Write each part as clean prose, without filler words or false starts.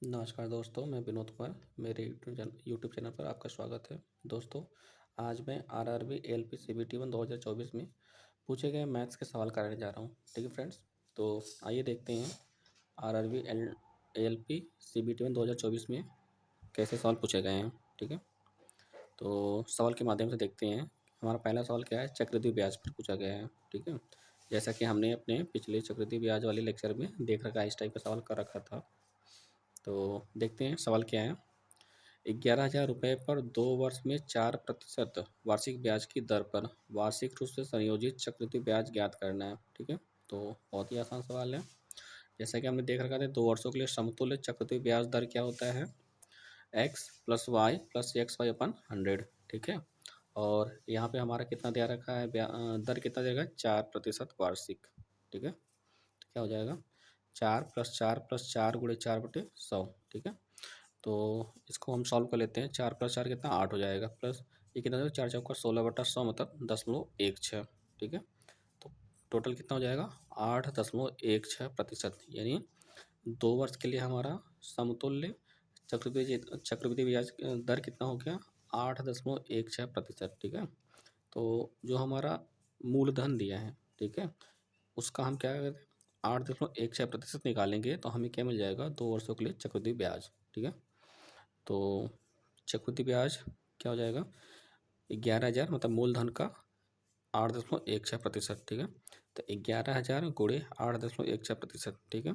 नमस्कार दोस्तों, मैं विनोद कुमार। मेरे यूट्यूब चैनल पर आपका स्वागत है। दोस्तों, आज मैं आरआरबी एएलपी सीबीटी 1 2024 में पूछे गए मैथ्स के सवाल कराने जा रहा हूँ। ठीक है फ्रेंड्स, तो आइए देखते हैं आरआरबी एएलपी सीबीटी 1 2024 में कैसे सवाल पूछे गए हैं। ठीक है, तो सवाल के माध्यम से देखते हैं। हमारा पहला सवाल क्या है, चक्रवृद्धि ब्याज पर पूछा गया है। ठीक है, जैसा कि हमने अपने पिछले चक्रवृद्धि ब्याज वाले लेक्चर में देख रखा है, इस टाइप का सवाल कर रखा था। तो देखते हैं सवाल क्या है। 11,000 रुपये पर 2 वर्ष में 4% वार्षिक ब्याज की दर पर वार्षिक रूप से संयोजित चक्रवृद्धि ब्याज ज्ञात करना है। ठीक है, तो बहुत ही आसान सवाल है। जैसा कि हमने देख रखा था, 2 वर्षों के लिए समतुल्य चक्रवृद्धि ब्याज दर क्या होता है, x plus y plus x y अपन 100। ठीक है, और यहाँ पे हमारा कितना दिया रखा है, दर कितना देगा, 4% वार्षिक। ठीक है, तो क्या हो जाएगा, 4 + 4 + 4 गुणे 4/100। ठीक है, तो इसको हम सॉल्व कर लेते हैं। 4 + 4 कितना, 8 हो जाएगा, प्लस ये कितना हो जाएगा, 4 × 4 = 16/100 मतलब 10.16। ठीक है, तो टोटल कितना हो जाएगा, 8.16%। यानी 2 वर्ष के लिए हमारा समतुल्य चक्रवृद्धि ब्याज दर कितना हो गया, 8.16%। ठीक है, तो जो हमारा मूलधन दिया है, ठीक है, उसका हम क्या करते हैं, 8.16% निकालेंगे तो हमें क्या मिल जाएगा, 2 वर्षों के लिए चक्रवृद्धि ब्याज। ठीक है, तो चक्रवृद्धि ब्याज क्या हो जाएगा, 11,000 मतलब मूलधन का 8.16%। ठीक है, तो 11,000 गुणे 8.16%। ठीक है,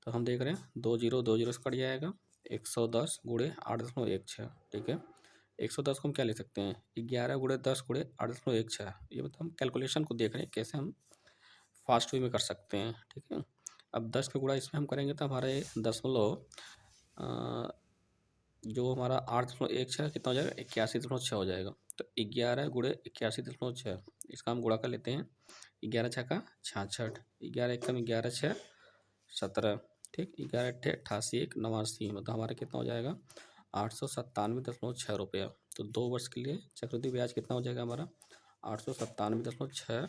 तो हम देख रहे हैं 2 जीरो से कट जाएगा, 110 गुणे 8.16। ठीक है, 110 को हम क्या ले सकते हैं, 11 × 10 × 8.16। ये मतलब हम कैलकुलेशन को देख रहे हैं कैसे हम फास्ट वे में कर सकते हैं। ठीक है, अब 10 का गुणा इसमें हम करेंगे तो हमारे दशमलव जो हमारा 8.16 कितना हो जाएगा, 81.6 हो जाएगा। तो 11 गुणे 81.6, इसका हम गुणा कर लेते हैं। 11 × 6 = 66, 11 × 1 = 11 × 6 = 17। ठीक, 11 × 8 = 88, 1 = 89, मतलब हमारा कितना हो जाएगा, 897.6 रुपया। तो 2 वर्ष के लिए चक्रवृद्धि ब्याज कितना हो जाएगा हमारा, 897.6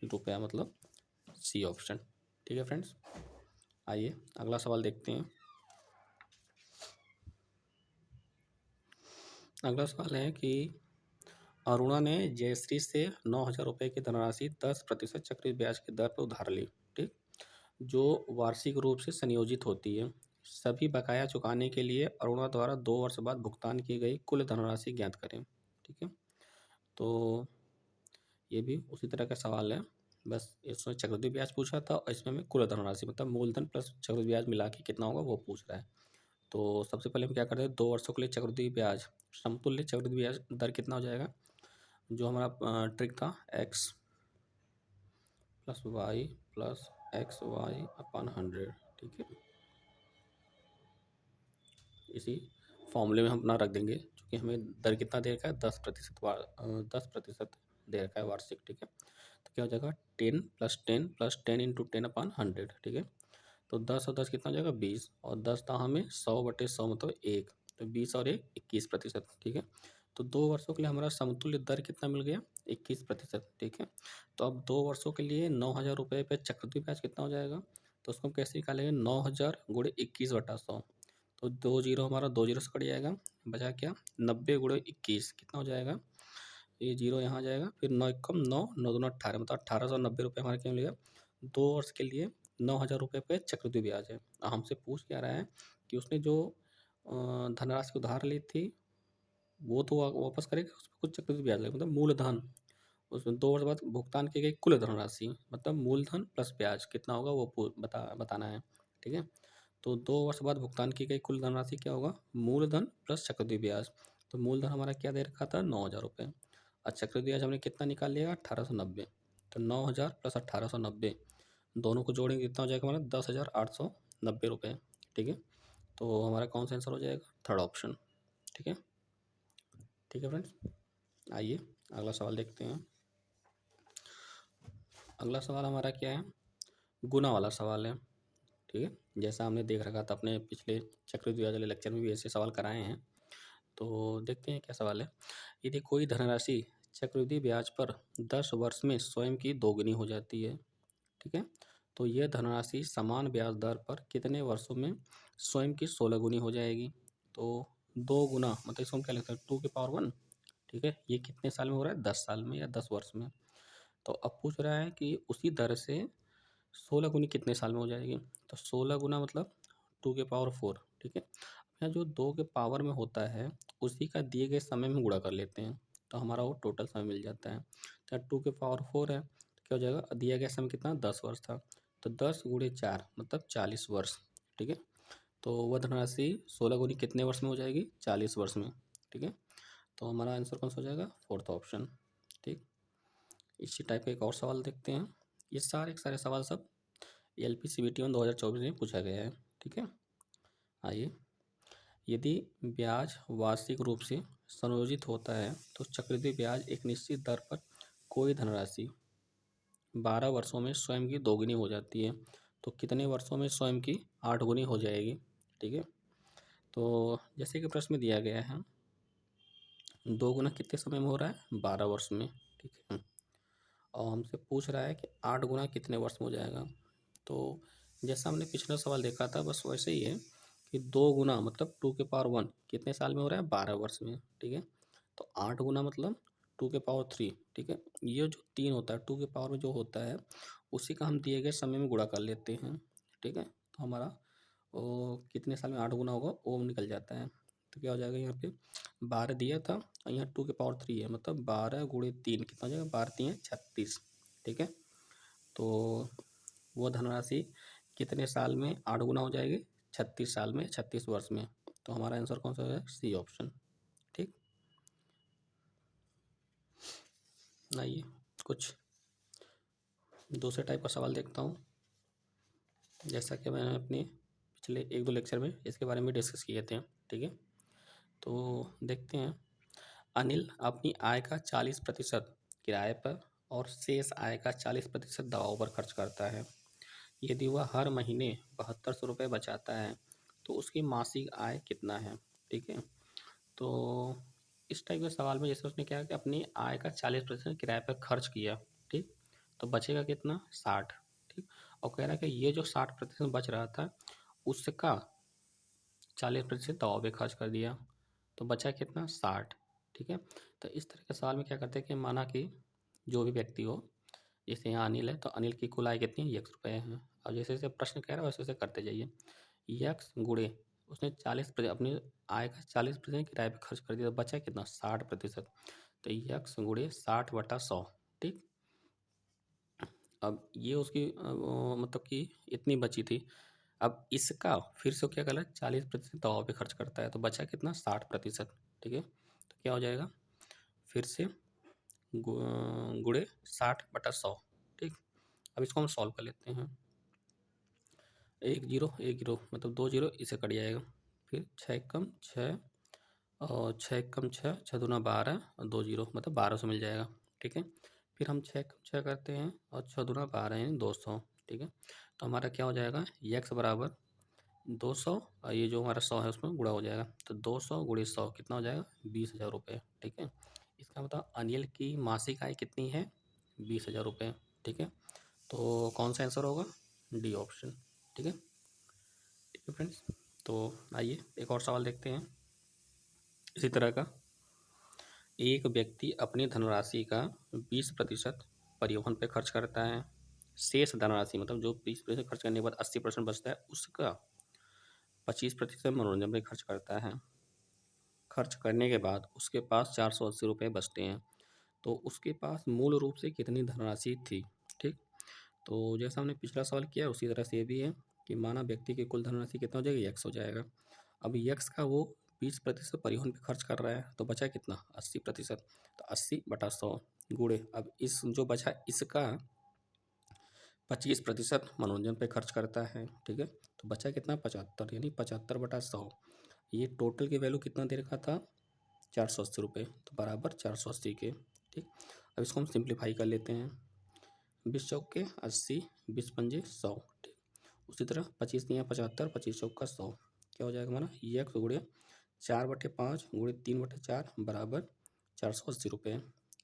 रुपया, मतलब सी ऑप्शन। ठीक है फ्रेंड्स, आइए अगला सवाल देखते हैं। अगला सवाल है कि अरुणा ने जयश्री से 9,000 रुपये की धनराशि 10% चक्रवृद्धि ब्याज की दर पर उधार ली। ठीक, जो वार्षिक रूप से संयोजित होती है। सभी बकाया चुकाने के लिए अरुणा द्वारा 2 वर्ष बाद भुगतान की गई कुल धनराशि ज्ञात करें। ठीक है, तो ये भी उसी तरह का सवाल है, बस इसमें चक्रवृद्धि ब्याज पूछा था और इसमें हमें कुल धनराशि मतलब मूलधन प्लस चक्रवृद्धि ब्याज मिला के कितना होगा वो पूछ रहा है। तो सबसे पहले हम क्या करते हैं, 2 वर्षों के लिए चक्रवृद्धि ब्याज समतुल्य चक्रवृद्धि ब्याज दर कितना हो जाएगा, जो हमारा ट्रिक था, x plus y plus x y अपन 100। ठीक है, इसी फॉर्मूले में हम अपना रख देंगे, क्योंकि हमें दर कितना दे रखा है, 10% दे रखा है वार्षिक। ठीक है, तो क्या हो जाएगा, 10 + 10 + 10 × 10/100। ठीक है, तो 10 और 10 कितना हो जाएगा, 20, और 10 था हमें 100/100 मतलब 1, तो 20 और 1 21%। ठीक है, तो 2 वर्षों के लिए हमारा समतुल्य दर कितना मिल गया, 21%। ठीक है, तो अब 2 वर्षों के लिए 9,000 रुपये पे चक्रवृद्धि ब्याज कितना हो जाएगा, तो उसको हम कैसे निकालेंगे, 9,000 गुणे 21/100। तो 2 जीरो हमारा 2 जीरो से कट जाएगा, बचा क्या, 90 गुणे 21 कितना हो जाएगा, ये जीरो यहाँ आ जाएगा, फिर 9 × 9 = 9 × 2 = 18, मतलब 1,890 रुपये हमारे क्या मिलेगा। 2 वर्ष के लिए 9,000 रुपये पे चक्रवृद्धि ब्याज है। हमसे पूछ क्या रहा है कि उसने जो धनराशि उधार ली थी वो तो वापस करेगा, उसमें कुछ चक्रवृद्धि ब्याज लगेगा, मतलब मूलधन, उसमें 2 वर्ष बाद भुगतान की गई कुल धनराशि मतलब मूलधन प्लस ब्याज कितना होगा वो बताना है। ठीक है, तो 2 वर्ष बाद भुगतान की गई कुल धनराशि क्या होगा, मूलधन प्लस चक्रवृद्धि ब्याज। तो मूलधन हमारा क्या दे रखा था, 9,000 रुपये, और चक्रवृद्धि ब्याज हमने कितना निकाल लिया, 1,890। तो 9,000 + 1,890 दोनों को जोड़ेंगे कितना हो जाएगा हमारा, 10,890 रुपये। ठीक है, तो हमारा कौन सा आंसर हो जाएगा, थर्ड ऑप्शन। ठीक है, ठीक है फ्रेंड्स, आइए अगला सवाल देखते हैं। अगला सवाल हमारा क्या है, गुना वाला सवाल है। ठीक है, जैसा हमने देख रखा था अपने पिछले चक्रवृद्धि ब्याज वाले लेक्चर में भी ऐसे सवाल कराए हैं। तो देखते हैं क्या सवाल है। यदि कोई धनराशि चक्रवृद्धि ब्याज पर 10 वर्ष में स्वयं की दोगुनी हो जाती है, ठीक है, तो यह धनराशि समान ब्याज दर पर कितने वर्षों में स्वयं की 16 गुनी हो जाएगी। तो 2 गुना मतलब इसको हम क्या लिख सकते हैं 2 की पावर 1, ठीक है। ये कितने साल में हो रहा है 10 साल में या 10 वर्ष में। तो अब पूछ रहा है कि उसी दर से 16 गुनी कितने साल में हो जाएगी। तो 16 गुना मतलब 2 की पावर 4, ठीक है। यहाँ जो 2 के पावर में होता है उसी का दिए गए समय में गुणा कर लेते हैं, तो हमारा वो टोटल समय मिल जाता है। तो 2 की पावर 4 है तो क्या हो जाएगा, दिया गया समय कितना 10 वर्ष था, तो 10 गुणे 4 मतलब 40 वर्ष, ठीक है। तो वह धनराशि 16 गुनी कितने वर्ष में हो जाएगी 40 वर्ष में, ठीक है। तो हमारा आंसर कौन सा हो जाएगा, 4th ऑप्शन, ठीक। इसी टाइप का एक और सवाल देखते हैं। ये सारे के सारे सवाल सब LPCBT 2024 में पूछा गया है, ठीक है। आइए, यदि ब्याज वार्षिक रूप से संयोजित होता है तो चक्रवृद्धि ब्याज एक निश्चित दर पर कोई धनराशि 12 वर्षों में स्वयं की 2 गुनी हो जाती है, तो कितने वर्षों में स्वयं की 8 गुनी हो जाएगी, ठीक है। तो जैसे कि प्रश्न में दिया गया है 2 गुना कितने समय में हो रहा है 12 वर्ष में, ठीक है। और हमसे पूछ रहा है कि 8 गुना कितने वर्ष में हो जाएगा। तो जैसा हमने पिछला सवाल देखा था बस वैसे ही है कि 2 गुना मतलब 2 की पावर 1 कितने साल में हो रहा है 12 वर्ष में, ठीक है। तो 8 गुना मतलब 2 की पावर 3, ठीक है। ये जो 3 होता है 2 की पावर में जो होता है उसी का हम दिए गए समय में गुणा कर लेते हैं, ठीक है। तो हमारा वो कितने साल में 8 गुना होगा वो निकल जाता है। तो क्या हो जाएगा, यहाँ पे 12 दिया था और यहाँ 2 की पावर 3 है, मतलब 12 गुणे 3 कितना हो जाएगा, 12 3 36, ठीक है। तो वो धनराशि कितने साल में 8 गुना हो जाएगी 36 साल में, 36 वर्ष में। तो हमारा आंसर कौन सा है, सी ऑप्शन, ठीक। आइए कुछ दूसरे टाइप का सवाल देखता हूँ। जैसा कि मैंने अपने पिछले 1-2 लेक्चर में इसके बारे में डिस्कस किए थे, ठीक है। तो देखते हैं, अनिल अपनी आय का 40% किराए पर और शेष आय का 40% दवाओं पर खर्च करता है। यदि वह हर महीने 7200 रुपये बचाता है तो उसकी मासिक आय कितना है, ठीक है। तो इस टाइप के सवाल में जैसे उसने क्या कि अपनी आय का 40% किराए पर खर्च किया, ठीक। तो बचेगा कितना 60, ठीक। और कह रहा है कि ये जो 60% बच रहा था उसका 40% दवाओं पे खर्च कर दिया, तो बचा कितना 60, ठीक है। तो इस तरह के सवाल में क्या करते हैं कि माना कि जो भी व्यक्ति हो, जैसे यहाँ अनिल है तो अनिल की कुल आय कितनी है ₹1 है। अब जैसे जैसे प्रश्न कह रहा है वैसे वैसे करते जाइए। यक्स गुणे उसने 40% अपनी आय का 40% किराए पे खर्च कर दिया, तो बचा कितना 60%। तो यक्स गुणे 60/100, ठीक। अब ये उसकी मतलब कि इतनी बची थी। अब इसका फिर से क्या करा 40% दवाओं पे खर्च करता है, तो बचा कितना 60%, ठीक है। तो क्या हो जाएगा फिर से गुणे 60/100, ठीक। अब इसको हम सॉल्व कर लेते हैं। 1 0 मतलब 2 0 इसे कट जाएगा, फिर 6 कम 6 और 6 कम 6 6 दूना 12 और 2 0 मतलब 1200 मिल जाएगा, ठीक है। फिर हम 6 कम 6 करते हैं और 6 दूना 12 यानी 200, ठीक है। तो हमारा क्या हो जाएगा यक्स बराबर 200 और ये जो हमारा 100 है उसमें गुणा हो जाएगा, तो 200 गुणे 100 कितना हो जाएगा 20,000 रुपये, ठीक है। इसका मतलब अनिल की मासिक आय कितनी है 20,000 रुपये, ठीक है। तो कौन सा आंसर होगा, डी ऑप्शन, ठीक है। ठीक है फ्रेंड्स, तो आइए एक और सवाल देखते हैं इसी तरह का। एक व्यक्ति अपनी धनराशि का 20% परिवहन पे खर्च करता है, शेष धनराशि मतलब जो 20% खर्च करने के बाद 80% बचता है उसका 25% मनोरंजन पे खर्च करता है। खर्च करने के बाद उसके पास 480 रुपये बचते हैं, तो उसके पास मूल रूप से कितनी धनराशि थी, ठीक। तो जैसा हमने पिछला सवाल किया उसी तरह से ये भी है कि माना व्यक्ति की कुल धनराशि कितना हो जाएगा यक्स हो जाएगा। अब यक्स का वो 20% परिवहन पे खर्च कर रहा है, तो बचा कितना 80%, तो 80/100 गुणे अब इस जो बचा इसका 25% मनोरंजन पे खर्च करता है, ठीक है। तो बचा कितना 75 यानी 75/100। ये टोटल की वैल्यू कितना दे रखा था 480 रुपये, तो बराबर 480 के, ठीक। अब इसको हम सिंप्लीफाई कर लेते हैं, 20 चौके 80, 20 पंजे 100, ठीक। उसी तरह 25 तियाँ 75, 25 चौका 100, क्या हो जाएगा हमारा यक्स गुणे 4/5 गुणे 3/4 बराबर 480 रुपये।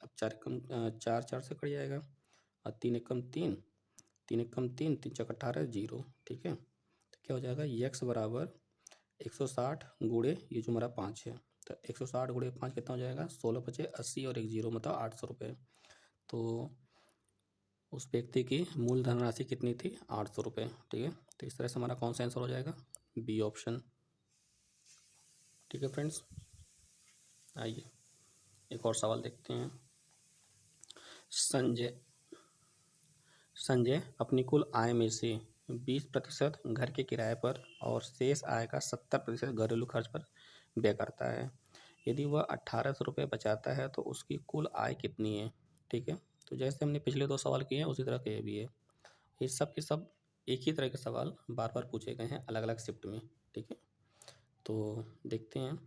अब 4 कम 4 4 से कट जाएगा और 3 एकम 3 3 एक कम 3, 3 चौक 18 0, ठीक है। तो क्या हो जाएगा x बराबर 160 गुणे ये जो हमारा 5 है, तो 160 गुणे 5 कितना हो जाएगा 16 पचे 80 और एक जीरो मतलब 800 रुपये। तो उस व्यक्ति की मूल धनराशि कितनी थी 800 रुपये, ठीक है। तो इस तरह से हमारा कौन सा आंसर हो जाएगा बी ऑप्शन, ठीक है फ्रेंड्स। आइए एक और सवाल देखते हैं। संजय संजय अपनी कुल आय में से 20% घर के किराए पर और शेष आय का 70% घरेलू खर्च पर व्यय करता है। यदि वह 1800 रुपये बचाता है तो उसकी कुल आय कितनी है, ठीक है। तो जैसे हमने पिछले 2 सवाल किए हैं उसी तरह का ये भी है। ये सब के सब एक ही तरह के सवाल बार बार पूछे गए हैं अलग अलग शिफ्ट में, ठीक है। तो देखते हैं।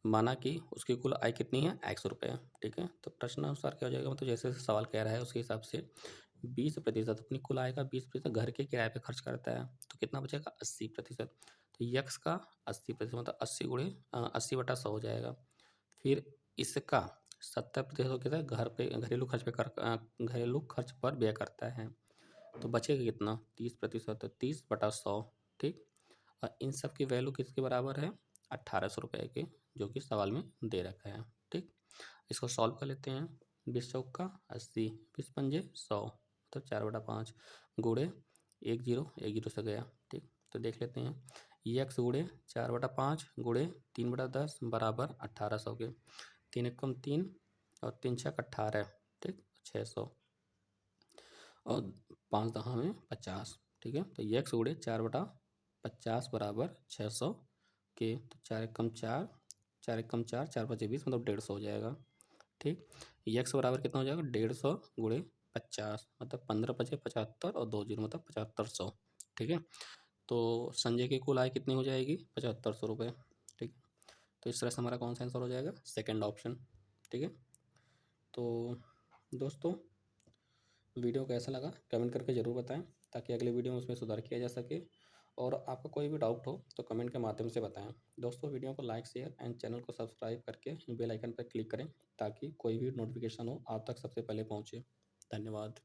माना कि उसकी कुल आय कितनी है 100 रुपये, ठीक है। तो प्रश्नानुसार क्या हो जाएगा, मतलब जैसे जैसे सवाल कह रहा है उसके हिसाब से 20% अपनी कुल आय का 20% घर के किराए पे खर्च करता है, तो कितना बचेगा 80%। तो यक्स का 80% मतलब 80/100 हो जाएगा। फिर इसका 70% कितना घर पे घरेलू खर्च पर व्यय करता है, तो बचेगा कितना 30%, तो 30/100, ठीक। और इन सब की वैल्यू किसके बराबर है 1800 रुपये के, जो कि सवाल में दे रखा है, ठीक। इसको सॉल्व कर लेते हैं। 20 चौक का 80, 20 पंजे 100, मतलब 4/5 गुणे एक जीरो से गया, ठीक। तो देख लेते हैं यक्स गुणे 4/5 गुणे 3/10 बराबर 1800 के। 3 एक कम 3 और 3 छक 18, ठीक, 600 और 5 दहा में 50, ठीक है। तो यक्स गुणे 4/50 बराबर 600 के। तो 4 एक कम 4, 4 एक कम 4, 4 5 20 मतलब 150 हो जाएगा, ठीक। यक्स बराबर कितना हो जाएगा 150 गुणे 50 मतलब 15 पचे 75 और 2 जीरो मतलब 7500, ठीक है। तो संजय की कुल आय कितनी हो जाएगी 7500 रुपये, ठीक। तो इस तरह से हमारा कौन सा आंसर हो जाएगा सेकंड ऑप्शन, ठीक है। तो दोस्तों वीडियो कैसा लगा कमेंट करके ज़रूर बताएं, ताकि अगले वीडियो में उसमें सुधार किया जा सके। और आपका कोई भी डाउट हो तो कमेंट के माध्यम से बताएं। दोस्तों वीडियो को लाइक शेयर एंड चैनल को सब्सक्राइब करके बेल आइकन पर क्लिक करें, ताकि कोई भी नोटिफिकेशन हो आप तक सबसे पहले पहुंचे। धन्यवाद।